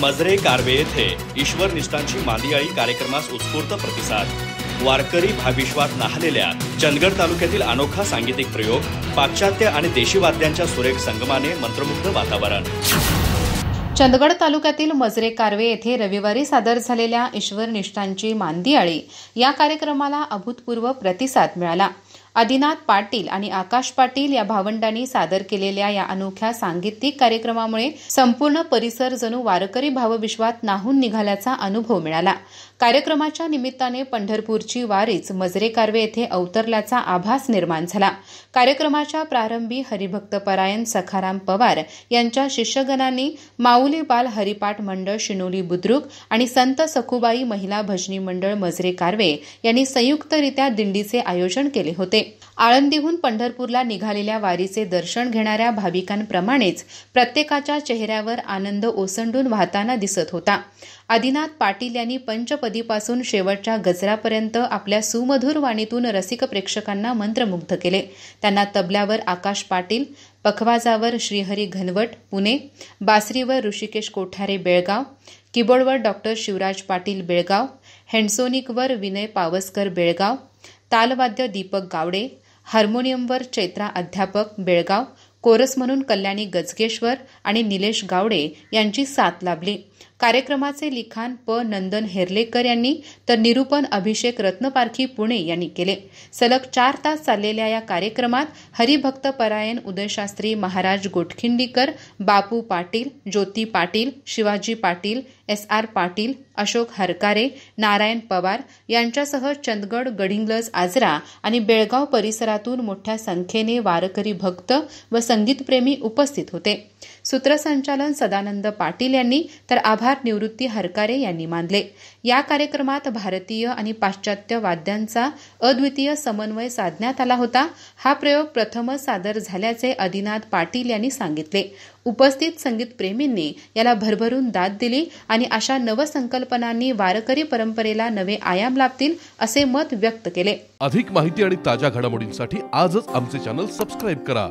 मजरे कारवे येथे ईश्वर निष्ठांची मांदियाळी कार्यक्रमास उत्स्फूर्त प्रतिसाद. वारकरी भाविश्वात न्हालेल्या चंदगड तालुक्यातील अनोखा सांगीतिक प्रयोग, पाश्चात्य आणि देशी वाद्यांच्या सुरेख संगमाने मंत्रमुग्ध वातावरण. चंदगड तालुक्यातील मजरे कारवे येथे रविवारी सादर झालेल्या ईश्वर निष्ठांची मांदियाळी या कार्यक्रमाला अभूतपूर्व प्रतिसाद मिळाला. आदिनाथ पाटील आणि आकाश पाटील या भावंडांनी सादर केलेल्या या अनोख्या सांगीतिक कार्यक्रमामुळे संपूर्ण परिसर जणू वारकरी भावविश्वात न्हाऊन निघाल्याचा अनुभव मिळाला. कार्यक्रमाच्या निमित्ताने पंढरपूरची वारीच मजरे कारवे येथे अवतरल्याचा आभास निर्माण झाला. कार्यक्रमाच्या प्रारंभी हरिभक्तपरायण सखाराम पवार यांच्या शिष्यगणांनी माऊली बाल हरिपाठ मंडळ शिनोली बुद्रुक आणि संत सखुबाई महिला भजनी मंडळ मजरे कारवे यांनी संयुक्तरित्या दिंडीचे आयोजन केले होते. आळंदीहून पंढरपूरला निघालेल्या वारीचे दर्शन घेणाऱ्या भाविकांप्रमाणेच प्रत्येकाच्या चेहऱ्यावर आनंद ओसंडून वाहताना दिसत होता. आदिनाथ पाटील यांनी पंचपदीपासून शेवटच्या गजरापर्यंत आपल्या सुमधुर वाणीतून रसिक प्रेक्षकांना मंत्रमुग्ध केले. त्यांना तबल्यावर आकाश पाटील, पखवाजावर श्रीहरी घनवट पुणे, बासरीवर ऋषिकेश कोठारे बेळगाव, कीबोर्डवर डॉक्टर शिवराज पाटील बेळगाव, हँडसोनिकवर विनय पावसकर बेळगाव, तालवाद्य दीपक गावडे, हार्मोनियमवर चैत्रा अध्यापक बेळगाव, कोरस म्हणून कल्याणी गजगेश्वर आणि निलेश गावडे यांची साथ लाभली. कार्यक्रमाचे लिखाण नंदन हेर्लेकर यांनी तर निरूपण अभिषेक रत्नपारखी पुणे यांनी केले. सलग 4 तास चाललेल्या या कार्यक्रमात हरिभक्तपरायण उदयशास्त्री महाराज गोटखिंडीकर, बापू पाटील, ज्योती पाटील, शिवाजी पाटील, SR पाटील, अशोक हरकारे, नारायण पवार यांच्यासह चंदगड, गडिंग्लज, आजरा आणि बेळगाव परिसरातून मोठ्या संख्येने वारकरी भक्त व संगीतप्रेमी उपस्थित होते. सूत्रसंचालन सदानंद पाटील यांनी तर आभार निवृत्ती हरकारे यांनी मानले. या कार्यक्रमात भारतीय आणि पाश्चात्य वाद्यांचा अद्वितीय समन्वय साधण्यात आला होता. हा प्रयोग प्रथमच सादर झाल्याचे आदिनाथ पाटील यांनी सांगितले. उपस्थित संगीतप्रेमींनी याला भरभरून दाद दिली आणि अशा नवसंकल्पनांनी वारकरी परंपरेला नवे आयाम लाभतील असे मत व्यक्त केले. अधिक माहिती आणि ताज्या घडामोडींसाठी आजच आमचे चॅनल सबस्क्राईब करा.